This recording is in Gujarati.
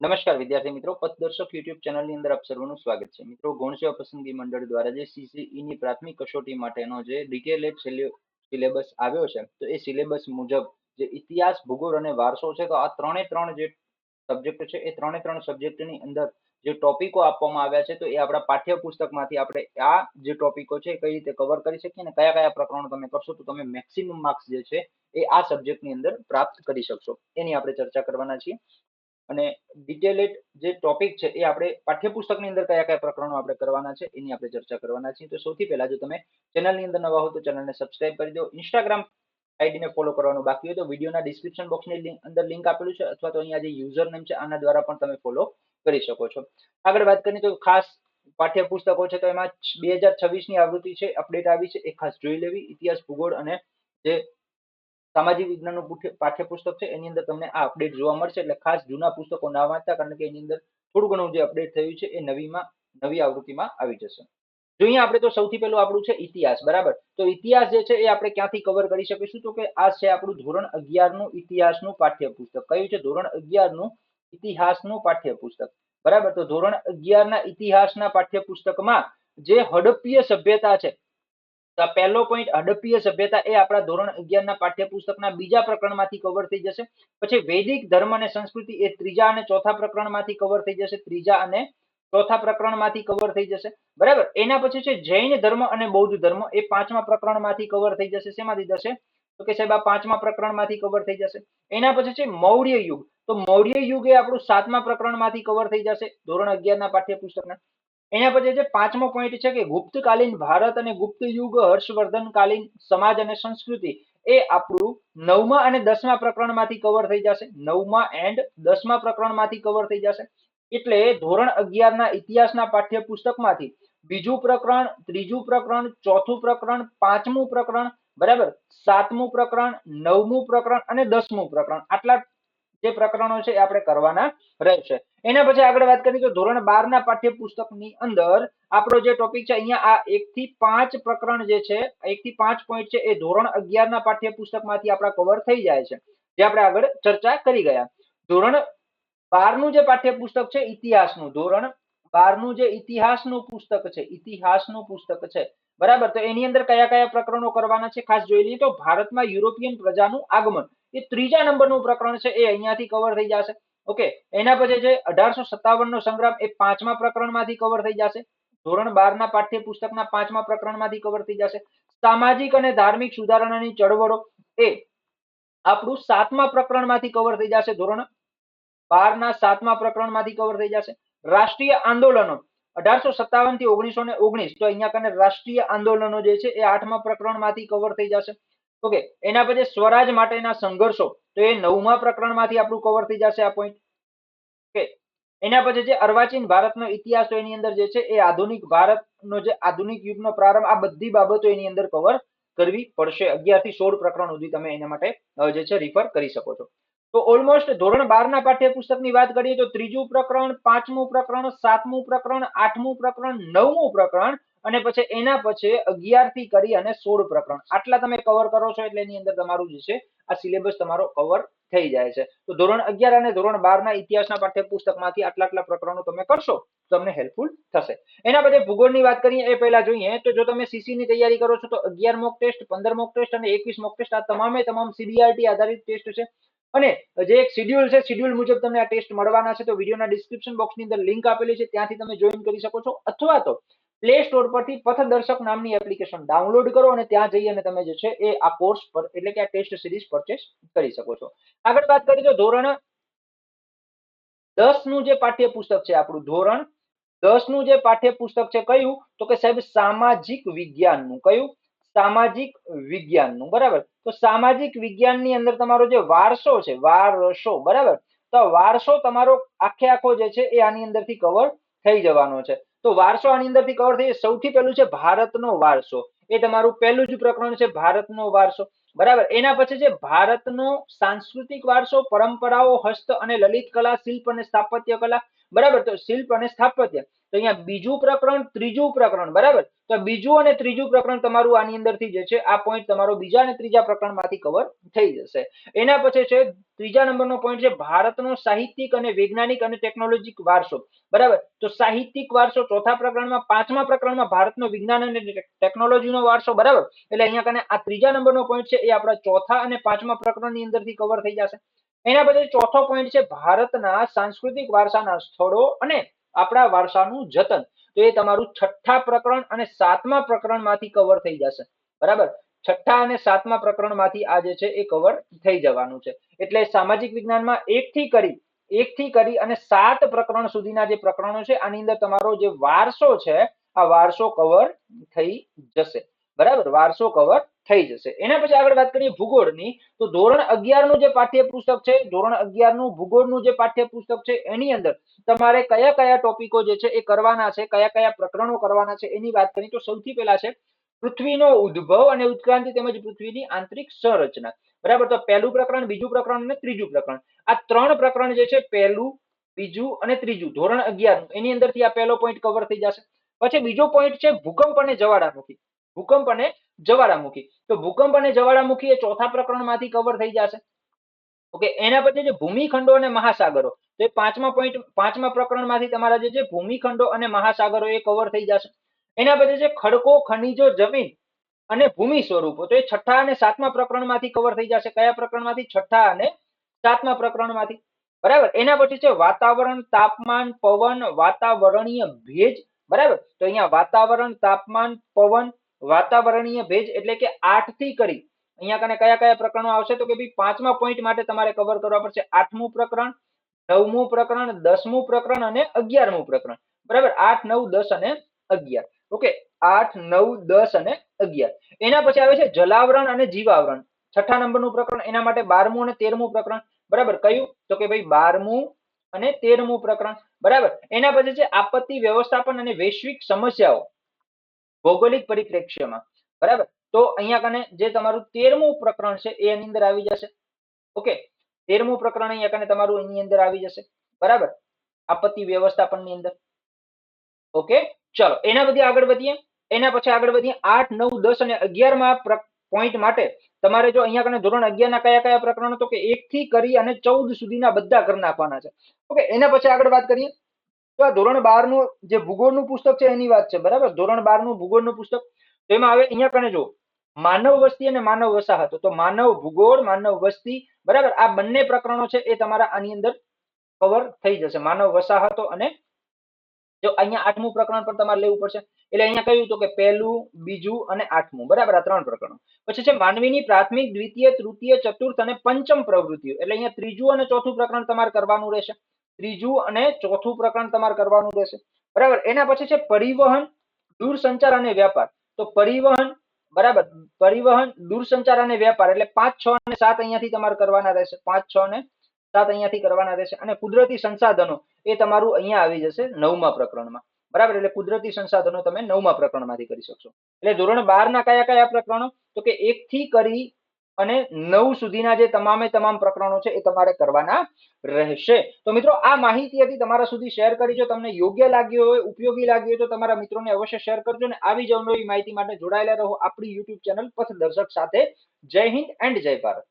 નમસ્કાર વિદ્યાર્થી મિત્રો, પથદર્શક યુટ્યુબ ચેનલની અંદર આપ સર્વનું સ્વાગત છે. મિત્રો, ગૌણ સેવા પસંદગી મંડળ દ્વારા જે CCE ની પ્રાથમિક કસોટી માટેનો જે ડિટેલેડ સિલેબસ આવ્યો છે, તો એ સિલેબસ મુજબ જે ઇતિહાસ, ભૂગોળ અને વારસો છે, તો આ ત્રણે ત્રણ જે સબ્જેક્ટ છે એ ત્રણે ત્રણ સબ્જેક્ટની અંદર જે ટોપિકો આપવામાં આવ્યા છે, તો એ આપણા પાઠ્યપુસ્તકમાંથી આપણે આ જે ટોપિકો છે કઈ રીતે કવર કરી શકીએ અને કયા કયા પ્રકરણો તમે કરશો તો તમે મેક્સિમમ માર્ક્સ જે છે એ આ સબ્જેક્ટની અંદર પ્રાપ્ત કરી શકશો, એની આપણે ચર્ચા કરવાના છીએ. અને ડિટેલેડ જે ટોપિક છે એ આપણે પાઠ્યપુસ્તકની અંદર કયા કયા પ્રકરણો આપણે કરવાના છે એની આપણે ચર્ચા કરવાના છીએ. તો સૌથી પહેલા જો તમે ચેનલની અંદર નવા હો તો ચેનલને સબસ્ક્રાઇબ કરી દો. ઇન્સ્ટાગ્રામ આઈડીને ફોલો કરવાનું બાકી હોય તો વિડીયોના ડિસ્ક્રિપ્શન બોક્સની અંદર લિંક આપેલું છે, અથવા તો અહીંયા જે યુઝર નેમ છે આના દ્વારા પણ તમે ફોલો કરી શકો છો. આગળ વાત કરીએ તો ખાસ પાઠ્યપુસ્તકો છે, તો એમાં 2026 ની આવૃત્તિ છે અપડેટ આવી છે, એ ખાસ જોઈ લેવી. ઇતિહાસ, ભૂગોળ અને જે સામાજિક વિજ્ઞાનનું પાઠ્યપુસ્તક છે એની અંદર તમને આ અપડેટ જોવા મળશે, એટલે ખાસ જૂના પુસ્તકો ના વાંચતા, કારણ કે એની અંદર થોડું ઘણું જે અપડેટ થયું છે એ નવી આવૃત્તિમાં આવી જશે. જો અહીંયા આપણે તો સૌથી પહેલું આપણું છે ઇતિહાસ, બરાબર. તો ઇતિહાસ જે છે એ આપણે ક્યાંથી કવર કરી શકીશું, તો કે આ છે આપણું ધોરણ 11 નું ઇતિહાસનું પાઠ્યપુસ્તક. કયું છે? ધોરણ 11 નું ઇતિહાસનું પાઠ્યપુસ્તક, બરાબર. તો ધોરણ 11 ના ઇતિહાસના પાઠ્યપુસ્તકમાં જે હડપ્પીય સભ્યતા છે, તો આ પહેલો પોઈન્ટ હડપ્પીય સભ્યતા એ આપણા ધોરણ 11 ના પાઠ્યપુસ્તકના બીજા પ્રકરણમાંથી કવર થઈ જશે. પછી વૈદિક ધર્મ અને સંસ્કૃતિ એ ત્રીજા અને ચોથા પ્રકરણમાંથી કવર થઈ જશે, ત્રીજા અને ચોથા પ્રકરણમાંથી કવર થઈ જશે, બરાબર. એના પછી છે જૈન ધર્મ અને બૌદ્ધ ધર્મ, એ પાંચમા પ્રકરણમાંથી કવર થઈ જશે. શેમાંથી જશે? તો કે સાહેબ આ પાંચમા પ્રકરણમાંથી કવર થઈ જશે. એના પછી છે મૌર્ય યુગ, તો મૌર્ય યુગ એ આપણું સાતમા પ્રકરણમાંથી કવર થઈ જશે ધોરણ 11 ના પાઠ્યપુસ્તકના. એના પછી જે પાંચમો પોઈન્ટ છે કે ગુપ્તકાલીન ભારત અને ગુપ્ત યુગ, હર્ષવર્ધન કાલીન સમાજ અને સંસ્કૃતિ, એ આપણું નવમા અને દસમા પ્રકરણમાંથી કવર થઈ જશે. નવમા એન્ડ દસમા પ્રકરણમાંથી કવર થઈ જશે. એટલે ધોરણ 11 ના ઇતિહાસના પાઠ્યપુસ્તકમાંથી બીજું પ્રકરણ, ત્રીજું પ્રકરણ, ચોથું પ્રકરણ, પાંચમું પ્રકરણ, બરાબર, સાતમું પ્રકરણ, નવમું પ્રકરણ અને દસમું પ્રકરણ, આટલા જે પ્રકરણો છે એ આપણે કરવાના રહેશે. એના પછી આગળ વાત કરીએ તો ધોરણ 12 ના પાઠ્યપુસ્તકની અંદર આપણો જે ટોપિક છે, અહીંયા આ 1 થી 5 પ્રકરણ જે છે, 1 થી 5 પોઈન્ટ છે એ ધોરણ 11 ના પાઠ્યપુસ્તકમાંથી આપણા કવર થઈ જાય છે, જે આપણે આગળ ચર્ચા કરી ગયા. ધોરણ 12 નું જે પાઠ્યપુસ્તક છે ઇતિહાસનું, ધોરણ 12 નું જે ઇતિહાસનું પુસ્તક છે, ઇતિહાસનું પુસ્તક છે, બરાબર. તો એની અંદર કયા કયા પ્રકરણો કરવાના છે ખાસ જોઈ લઈએ. તો ભારતમાં યુરોપિયન પ્રજાનું આગમન, એ ત્રીજા નંબરનું પ્રકરણ છે, એ અહીંયાથી કવર થઈ જશે. ઓકે. એના પછી જે 1857 નો સંગ્રામ, એ પાંચમા પ્રકરણમાંથી કવર થઈ જશે. ધોરણ 12 ના પાઠ્યપુસ્તકના પાંચમા પ્રકરણમાંથી કવર થઈ જશે. સામાજિક અને ધાર્મિક સુધારણાની ચળવળો, એ આપણું સાતમા પ્રકરણમાંથી કવર થઈ જશે. ધોરણ 12 ના સાતમા પ્રકરણમાંથી કવર થઈ જશે. રાષ્ટ્રીય આંદોલનો 1857 થી 1919, તો અહીંયા કને રાષ્ટ્રીય આંદોલનો જે છે એ આઠમા પ્રકરણમાંથી કવર થઈ જશે. ઓકે. એના પછી સ્વરાજ માટેના સંઘર્ષો, તો એ નવમા પ્રકરણમાંથી આપણું કવર થઈ જશે આ પોઈન્ટ. ઓકે. એના પછી જે અર્વાચીન ભારતનો ઇતિહાસ, તો એની અંદર જે છે એ આધુનિક ભારતનો જે આધુનિક યુગનો પ્રારંભ, આ બધી બાબતો એની અંદર કવર કરવી પડશે. 11 થી 16 પ્રકરણ સુધી તમે એના માટે જે છે રિફર કરી શકો છો. તો ઓલમોસ્ટ ધોરણ 12 ના પાઠ્યપુસ્તકની વાત કરીએ તો ત્રીજું પ્રકરણ, પાંચમું પ્રકરણ, સાતમું પ્રકરણ, આઠમું પ્રકરણ, નવમું પ્રકરણ અને પછી એના પછી 11 થી કરી અને 16 પ્રકરણ, આટલા તમે કવર કરો છો એટલે એની અંદર તમારું જે છે આ સિલેબસ તમારો કવર થઈ જાય છે. તો ધોરણ 11 અને ધોરણ 12 ના ઇતિહાસના પાઠ્યપુસ્તકમાંથી આટલા પ્રકરણો તમે કરશો તો તમને હેલ્પફુલ થશે. એના પછી ભૂગોળની વાત કરીએ એ પહેલા જોઈએ તો જો તમે સીસી ની તૈયારી કરો છો તો 11 મોક ટેસ્ટ, 15 મોક ટેસ્ટ અને 21 મોક ટેસ્ટ, આ તમામ સીબીઆરટી આધારિત ટેસ્ટ છે. અને જે એક શેડ્યુલ છે, શેડ્યુલ મુજબ તમને આ ટેસ્ટ મળવાના છે. તો વિડીયોના ડિસ્ક્રિપ્શન બોક્સની અંદર લિંક આપેલી છે, ત્યાંથી તમે જોઈન કરી શકો છો, અથવા તો પ્લે સ્ટોર પરથી પથદર્શક નામની એપ્લિકેશન ડાઉનલોડ કરો અને ત્યાં જઈ અને તમે જે છે એ આ કોર્સ પર, એટલે કે આ ટેસ્ટ સિરીઝ પરચેસ કરી શકો છો. આગળ વાત કરીએ તો ધોરણ 10 નું જે પાઠ્યપુસ્તક છે, આપણું ધોરણ 10 નું જે પાઠ્યપુસ્તક છે, કયું? તો કે સાહેબ સામાજિક વિજ્ઞાનનું. કયું? સામાજિક વિજ્ઞાનનું, બરાબર. તો સામાજિક વિજ્ઞાનની અંદર તમારો જે વારસો છે, વારસો, બરાબર, તો વારસો તમારો આખો જે છે એ આની અંદરથી કવર થઈ જવાનો છે. તો વારસો આની અંદરથી કવર થઈ. સૌથી પહેલું છે ભારતનો વારસો, એ તમારું પહેલું જ પ્રકરણ છે, ભારતનો વારસો, બરાબર. એના પછી છે ભારતનો સાંસ્કૃતિક વારસો, પરંપરાઓ, હસ્ત અને લલિત કલા, શિલ્પ અને સ્થાપત્ય કલા, બરાબર. તો શિલ્પ અને સ્થાપત્ય, તો અહીંયા બીજું પ્રકરણ, ત્રીજું પ્રકરણ, બરાબર. તો બીજું અને ત્રીજું પ્રકરણ તમારું આની અંદરથી જે છે આ પોઈન્ટ તમારો બીજા અને ત્રીજા પ્રકરણમાંથી કવર થઈ જશે. એના પછી છે ત્રીજા નંબરનો પોઈન્ટ છે ભારતનો સાહિત્યિક અને વૈજ્ઞાનિક અને ટેકનોલોજીક વારસો, બરાબર. તો સાહિત્યિક વારસો ચોથા પ્રકરણમાં, પાંચમા પ્રકરણમાં ભારતનો વિજ્ઞાન અને ટેકનોલોજીનો વારસો, બરાબર. એટલે અહીંયા કને આ ત્રીજા નંબરનો પોઈન્ટ છે એ આપણા ચોથા અને પાંચમા પ્રકરણની અંદરથી કવર થઈ જશે. એના પછી ચોથો પોઈન્ટ છે ભારતના સાંસ્કૃતિક વારસાના સ્થળો અને આપણા વારસાનું જતન. તો એ તમારું છઠ્ઠા પ્રકરણ અને સાતમા પ્રકરણમાંથી કવર થઈ જશે, બરાબર. છઠ્ઠા અને સાતમા પ્રકરણમાંથી આ જે છે એ કવર થઈ જવાનું છે. એટલે સામાજિક વિજ્ઞાનમાં એક થી કરી અને 7 પ્રકરણ સુધીના જે પ્રકરણો છે આની અંદર તમારો જે વારસો છે આ વારસો કવર થઈ જશે, બરાબર. વારસો કવર થઈ જશે. એના પછી આગળ વાત કરીએ ભૂગોળની, તો ધોરણ 11 નું જે પાઠ્યપુસ્તક છે, ધોરણ 11 નું ભૂગોળનું જે પાઠ્યપુસ્તક છે એની અંદર તમારે કયા કયા ટોપિકો જે છે એ કરવાના છે, કયા કયા પ્રકરણો કરવાના છે એની વાત કરીએ તો સૌથી પહેલા છે પૃથ્વીનો ઉદ્ભવ અને ઉત્ક્રાંતિ તેમજ પૃથ્વીની આંતરિક સંરચના, બરાબર. તો પહેલું પ્રકરણ, બીજું પ્રકરણ અને ત્રીજું પ્રકરણ, આ 3 પ્રકરણ જે છે પહેલું, બીજું અને ત્રીજું ધોરણ 11 એની અંદરથી આ પહેલો પોઈન્ટ કવર થઈ જશે. પછી બીજો પોઈન્ટ છે ભૂકંપ અને જ્વાળામુખી. ભૂકંપ અને જ્વાળામુખી, તો ભૂકંપ અને જ્વાળામુખી એ ચોથા પ્રકરણમાંથી કવર થઈ જશે. ઓકે. એના પછી છે ભૂમિખંડો અને મહાસાગરો, તો એ પાંચમા પ્રકરણમાંથી તમારા જે છે ભૂમિખંડો અને મહાસાગરો એ કવર થઈ જશે. એના પછી છે ખડકો, ખનિજો, જમીન અને ભૂમિ સ્વરૂપો, તો એ છઠ્ઠા અને સાતમા પ્રકરણમાંથી કવર થઈ જશે. કયા પ્રકરણમાંથી? છઠ્ઠા અને સાતમા પ્રકરણમાંથી, બરાબર. એના પછી છે વાતાવરણ, તાપમાન, પવન, વાતાવરણીય ભેજ, બરાબર. તો અહીંયા વાતાવરણ, તાપમાન, પવન, વાતાવરણીય ભેજ એટલે કે 8 થી કરી અહીંયા કને કયા કયા પ્રકરણો આવશે તો કે ભાઈ પાંચમા પોઈન્ટ માટે તમારે કવર કરવા પડશે આઠમું પ્રકરણ, નવમું પ્રકરણ, 10મું પ્રકરણ અને 11મું પ્રકરણ, બરાબર. 8, 9, 10 અને 11. ઓકે. 8, 9, 10 અને 11. એના પછી આવે છે જલાવરણ અને જીવાવરણ, છઠ્ઠા નંબરનું પ્રકરણ. એના માટે 12મું અને 13મું પ્રકરણ, બરાબર. કયું? તો કે ભાઈ 12મું અને 13મું પ્રકરણ, બરાબર. એના પછી છે આપત્તિ વ્યવસ્થાપન અને વૈશ્વિક સમસ્યાઓ ભૌગોલિક પરિપ્રેક્ષ્યમાં, બરાબર. તો અહીંયા કને જે તમારું 13મું પ્રકરણ છે એ એની અંદર આવી જશે. ઓકે. 13મું પ્રકરણ અહીંયા કને તમારું એની અંદર આવી જશે, બરાબર, આપત્તિ વ્યવસ્થાપનની અંદર. ઓકે. ચલો એના પછી આગળ વધીએ. 8, 9, 10 અને 11માં પોઈન્ટ માટે તમારે જો અહીંયા કને ધોરણ 11 ના કયા કયા પ્રકરણો તો કે 1 થી કરી અને 14 સુધીના બધા કરી નાખવાના છે. ઓકે. એના પછી આગળ વાત કરીએ તો આ ધોરણ 12 નું જે ભૂગોળનું પુસ્તક છે એની વાત છે, બરાબર. ધોરણ 12 નું ભૂગોળનું પુસ્તક, તો એમાં આવે અહીંયા કને જો માનવ વસ્તી અને માનવ વસાહતો, તો માનવ ભૂગોળ, માનવ વસ્તી, બરાબર. આ બંને પ્રકરણો છે એ તમારા આની અંદર કવર થઈ જશે. માનવ વસાહતો અને જો અહીંયા 8મું પ્રકરણ પણ તમારે લેવું પડશે. એટલે અહીંયા કહ્યું તો કે પહેલું, બીજું અને 8મું, બરાબર. આ 3 પ્રકરણો. પછી છે માનવીની પ્રાથમિક, દ્વિતીય, તૃતીય, ચતુર્થ અને પંચમ પ્રવૃત્તિઓ, એટલે અહીંયા ત્રીજું અને ચોથું પ્રકરણ તમારે કરવાનું રહેશે. ત્રીજું અને ચોથું પ્રકરણ તમારે કરવાનું રહેશે, બરાબર. એના પછી છે પરિવહન, દૂરસંચાર અને વ્યાપાર, તો પરિવહન, બરાબર, પરિવહન, દૂરસંચાર અને વ્યાપાર એટલે 5, 6 અને 7 અહીંયાથી તમારે કરવાના રહેશે. 5, 6 અને 7 અહીંયાથી કરવાના રહેશે. અને કુદરતી સંસાધનો એ તમારું અહીંયા આવી જશે 9મા પ્રકરણમાં, બરાબર. એટલે કુદરતી સંસાધનો તમે 9મા પ્રકરણમાંથી કરી શકશો. એટલે ધોરણ 12 ના કયા કયા પ્રકરણો તો કે 1 થી કરી અને 9 સુધીના જે તમામે તમામ પ્રકરણો છે એ તમારે કરવાના રહેશે. તો મિત્રો આ માહિતી હતી તમારા સુધી શેર કરી. જો તમને યોગ્ય લાગ્યો હોય, ઉપયોગી લાગ્યો હોય તો તમારા મિત્રોને અવશ્ય શેર કરજો અને આવી જ અવનવી માહિતી માટે જોડાયેલા રહો આપણી YouTube ચેનલ પથદર્શક સાથે. જય હિન્દ એન્ડ જય ભારત.